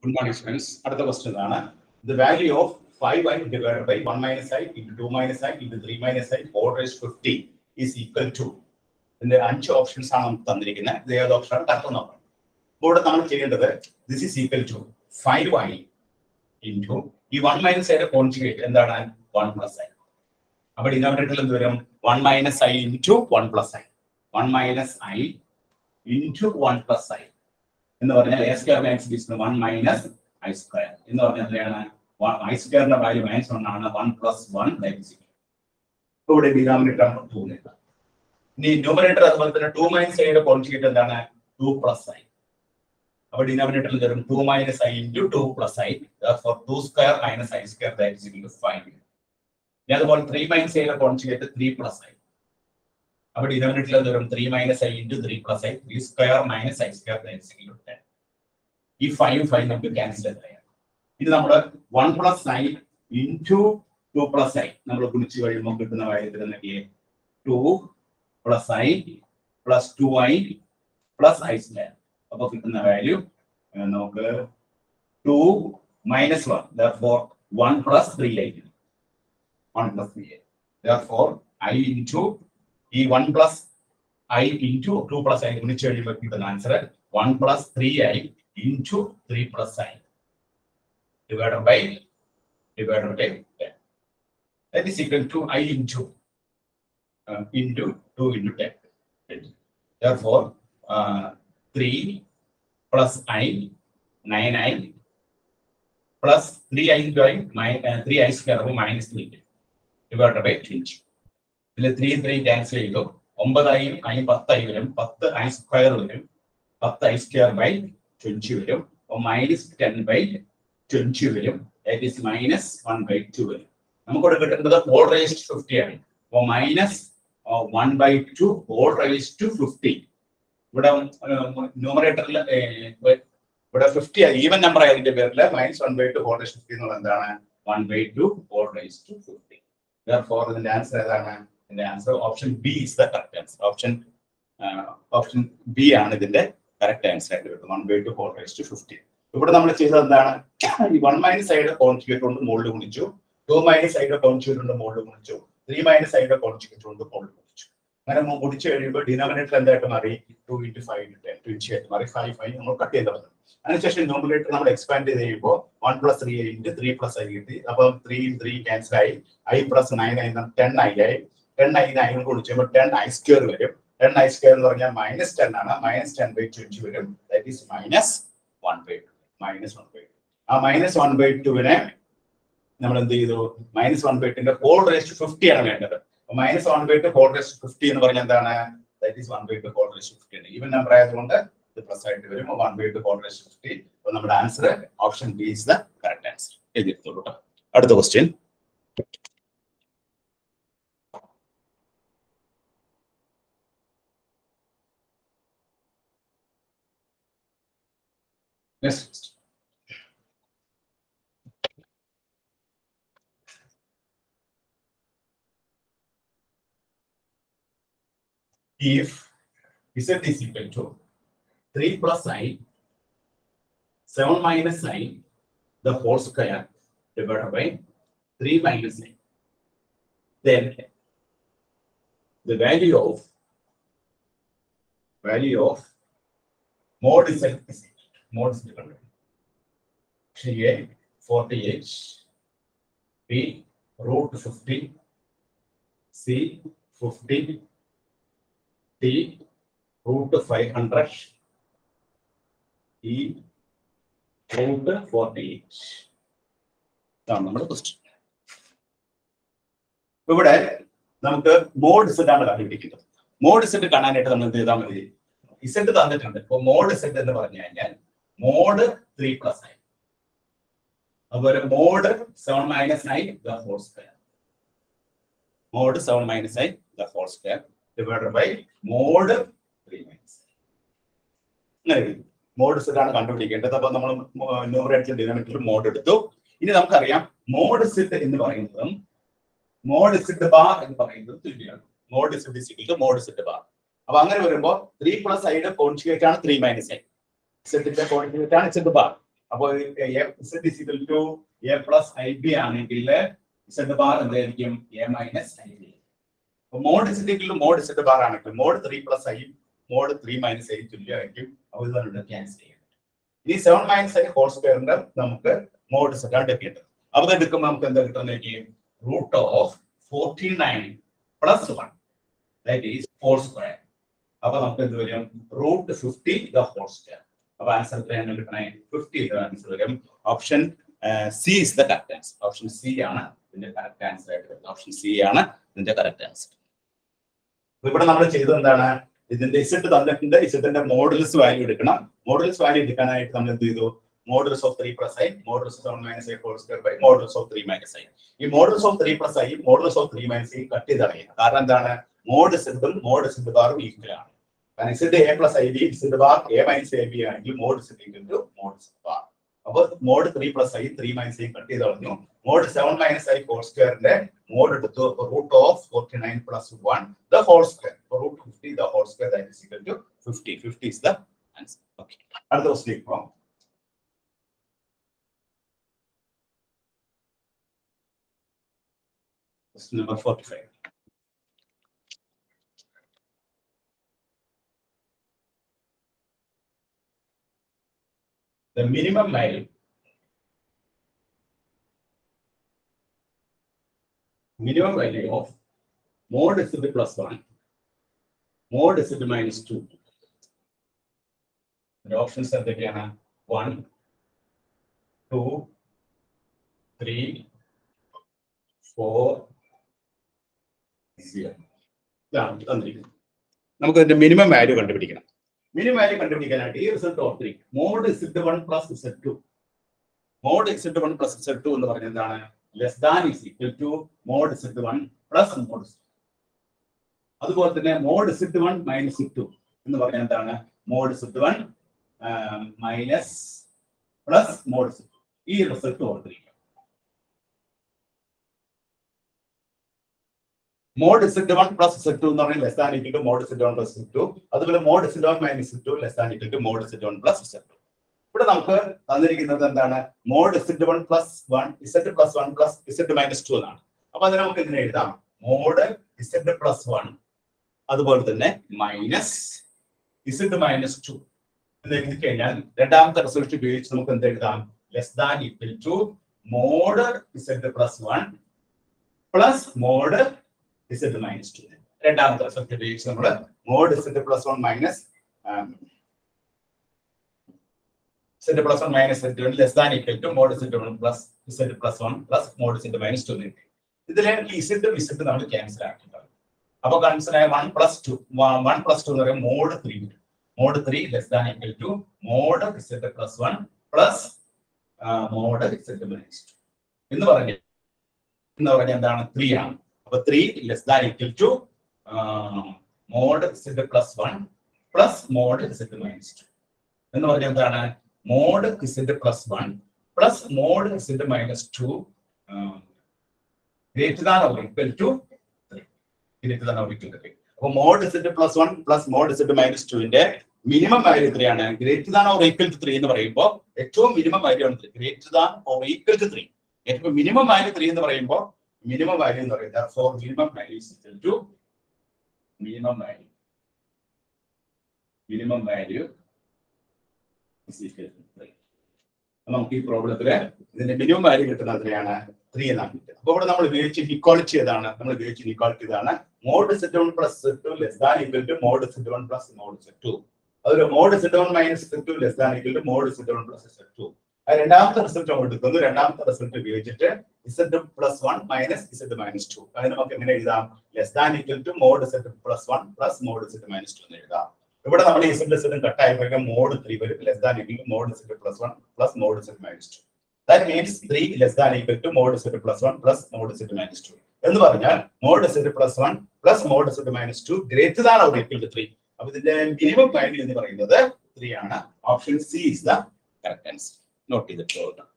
Good morning, friends. Another question is the value of 5i divided by 1 minus I into 2 minus I into 3 minus I all raised to 50 is equal to. In the answer options are the other option this is equal to 5i into 1 minus I conjugate and then 1 plus I. But denominator 1 minus I into 1 plus I. 1 minus I into 1 plus I. In the a square is 1 minus I square. In the I square value minus 1 plus 1 that is equal. So the denominator 2. The numerator 2 minus I conjugate and then 2 plus I. Our denominator 2 minus I into 2 plus I. Therefore 2 square minus I square that is equal to 5. The other one 3 minus I conjugate 3 plus I. Our denominator 3 minus I into 3 plus I. 3 square minus I square that is equal to 10. If 5 number cancel. This is 1 plus I into 2 plus I. Number 2 plus I plus 2I plus I square. Above the value 2 minus 1. Therefore 1 plus 3I. 1 plus 3I. Therefore I into 1 plus I into 2 plus I. The answer 1 plus 3I into 3 plus I divided by 10. That is equal to I into 2 into 10. Therefore 3 plus I 9I plus 3I into I 3I square minus 3 divided by 20. 3 cancel 9 I 10 I square 10 I square by 20 minus 10 by 20 that is minus 1 by 2. The whole raised to 50 or minus 1 by 2 whole raised to 50. But numerator 50 even number minus 1 by 2 whole raised to 50 1 by 2 whole raised to 50. Therefore the answer option B is the correct answer. Option B is the correct answer. 1 by 2 whole raised to 50. Now, we 1 minus I conjugate on the mold, 2 minus I conjugate on the mold, 3 minus I conjugate on the mold. Denominator and that 2 into 5 into 10, 5, and the numerator expand 1 plus 3 into 3 plus I. Above 3 in 3 cancel I plus 9 and 10 I. 10 I 10 I square. 10 I square minus 10 minus 10 by 20. That is minus 1 by 2. Minus 1 by 2. Minus 1 by 2 minus 1 by 2 whole raised to 50 minus 1 by 2 whole raised to 50 that is 1 by 2 whole raised to 50. Even number the plus side 1 by 2 whole raised to 50. So the answer option B is the correct answer. Another question. Next. If Z is equal to 3 plus I, 7 minus I, the whole square divided by 3 minus I, then the value of mod Z is mod is different. A 48, B root 50, C 50, D root 500, E root 48. Now, number question. Here, mod Z mod Z mod Z mod 3 plus I. Our mod 7 minus I the whole square. Mod 7 minus I the whole square divided by mod 3 minus I. Mod Z numerator denominator mod mod Z mod Z bar mod Z is equal to mod Z bar. 3 plus I conjugate 3 minus I. Z conjugate Z bar. അപ്പോൾ z is equal to a plus ib ആണെങ്കിൽ z bar എന്തായിരിക്കും a minus ib. അപ്പോൾ mod z equal to mod z bar ആണെങ്കിൽ mod 3 plus i mod 3 minus i തുല്യമായിരിക്കും. അപ്പോൾ ഇതാണ് cancel ചെയ്യുന്നത്. ഇനി 7 minus i ഹോൾ സ്ക്വയറിന്റെ നമുക്ക് മോഡ് z ആണ് കിട്ടുന്നത്. അപ്പോൾ ഇത് എടുക്കുമ്പോൾ നമുക്ക് എന്താ കിട്ടുന്നതായിരിക്കും root of 49 plus 1 that is 4 square. അപ്പോൾ നമുക്ക് എന്ത് വരും root 50 the whole square. അപ്പോൾ ആൻസർ എത്രയാണ് കിട്ടണേ 50 ഇത് ആൻസർ വരും. Option C is the correct answer. Option C ആണ് ഇതിന്റെ കറക്റ്റ് ആൻസർ ആയിട്ട് വരുന്നത്. ഓപ്ഷൻ സി ആണ് ഇതിന്റെ കറക്റ്റ് ആൻസർ. ഇവിടെ നമ്മൾ ചെയ്തത് എന്താണ് ഇതിന്റെ z തന്നിട്ടുണ്ട്. z-ന്റെ മോഡുലസ് വാല്യൂ എടുക്കണം. മോഡുലസ് വാല്യൂ എടുക്കാനായിട്ട് നമ്മൾ എന്ത് ചെയ്തു modulus of 3 plus i modulus of 7 minus i whole square by modulus of 3 minus i. ഈ modulus of 3 plus i modulus of 3 minus i cut ചെയ്ത് കളയുക. കാരണം എന്താണ് മോഡ് z-ഉം മോഡ് z ബാറും ഈക്വൽ ആണ്. കാരണം z a plus ib z bar a minus ab ആണെങ്കിൽ mod z equal to mod z bar. അപ്പോൾ mod 3 plus i 3 minus i cut ചെയ്ത് കളഞ്ഞു. മോഡ് 7 minus i whole square-ന്റെ മോഡ് എടുത്തു. root of 49 plus 1 the whole square. root 50 the whole square that is equal to 50. 50 is the answer. Okay. അടുത്ത question പോകാം. Question number 45. The minimum value of mod z plus 1 mod z minus 2. The options are there 1 2 3 4 നമുക്ക് ഇതിന്റെ minimum value കണ്ടുപിടിക്കണം. Minimum value കണ്ടുപിടിക്കാനായിട്ട് ഈ result ഓർത്തിരി mod z1 plus z2 mod z1 plus z2 എന്ന് പറഞ്ഞാൽ എന്താണ് less than is equal to mod z1 plus mod z2. അതുപോലെ തന്നെ മോഡ് z1 മൈനസ് z2 എന്ന് പറഞ്ഞാൽ എന്താണ് mod z1 minus plus mod z2. ഈ റിസൾട്ട് ഓർത്തിരിക്കുക. മോഡ് z1 പ്ലസ് z2 എന്ന് പറഞ്ഞാൽ less than equal to mod z1 plus z2. അതുപോലെ mod z1 minus z2 less than equal to mod z1 plus z2. ഇവിടെ നമുക്ക് തന്നിരിക്കുന്നത് എന്താണ് mod z1 plus 1 z plus 1 plus z minus 2 എന്നാണ്. അപ്പൊ അതിനെ നമുക്ക് ഇതിനെ എഴുതാം മോഡ് z പ്ലസ് 1 അതുപോലെ തന്നെ മൈനസ് z മൈനസ് 2 എന്ന് എഴുതി കഴിഞ്ഞാൽ രണ്ടാമത്തെ റിസൾട്ട് ഉപയോഗിച്ച് നമുക്ക് എന്ത് എഴുതാം less than equal to mod z plus 1 plus mod z minus 2. രണ്ടാമത്തെ റിസൾട്ട് ഉപയോഗിച്ച് നമ്മൾ mod z plus 1 minus z plus 1 minus z less than equal to mod z1 plus z plus 1 plus mod z minus 2 എന്ന്. ഇതിലെ ഈ z നമ്മൾ cancel ആക്കിയിട്ടുണ്ട്. അപ്പോൾ cancel ആയ 1 പ്ലസ് 2 എന്ന് പറയുമ്പോൾ mod 3 mod 3 less than equal to mod z plus 1 plus mod z minus 2 എന്ന് പറഞ്ഞാൽ എന്താണ് 3 ആണ്. അപ്പൊ 3 less than equal to mod z plus 1 plus mod z minus 2 എന്ന് പറഞ്ഞാൽ എന്താണ് mod z plus 1 plus mod z minus 2 greater than or equal to 3. Greater than or equal to 3. അപ്പോൾ mod z plus 1 plus mod z minus 2ന്റെ minimum value എത്രയാണ് greater than or equal to 3 എന്ന് പറയുമ്പോൾ ഏറ്റവും minimum value ആണ് 3 greater than or equal to 3. ഏറ്റവും minimum value 3 എന്ന് പറയുമ്പോൾ minimum value എന്ന് പറയുന്നത് therefore minimum value is equal to minimum value is equal to 3. നമുക്ക് ഈ പ്രോബ്ലത്തില് ഇതിന്റെ മിനിമം വാല്യൂ കിട്ടുന്നത് എത്രയാണ് 3 എന്നാണ് കിട്ടുന്നത്. അപ്പോൾ ഇവിടെ നമ്മൾ ഉപയോഗിച്ച ഇക്വാളിറ്റി ഏതാണ് mod z1 plus z2 less than equal to mod z1 plus mod z2. അതുപോലെ mod z1 minus z2 less than equal to mod z1 plus z2. രണ്ടാമത്തെ റിസൾട്ട് നമ്മൾ എടുക്കുന്നു. രണ്ടാമത്തെ റിസൾട്ട് ഉപയോഗിച്ചിട്ട് z plus 1 minus z minus 2 അതിന് നമുക്ക് എങ്ങനെ എഴുതാം less than equal to mod z plus 1 plus mod z minus 2 എന്ന് എഴുതാം. ഇവിടെ നമ്മൾ z കട്ടായി പോയാൽ മോഡ് 3 വരും less than equal to mod z plus 1 plus mod z minus 2. That means 3 less than equal to mod z plus 1 plus mod z minus 2 എന്ന് പറഞ്ഞാൽ mod z plus 1 plus mod z minus 2 greater than or equal to 3. അപ്പോൾ ഇതിന്റെ minimum value എന്ന് പറയുന്നത് 3 ആണ്. Option C is the correct answer. Note ചെയ്തിട്ട്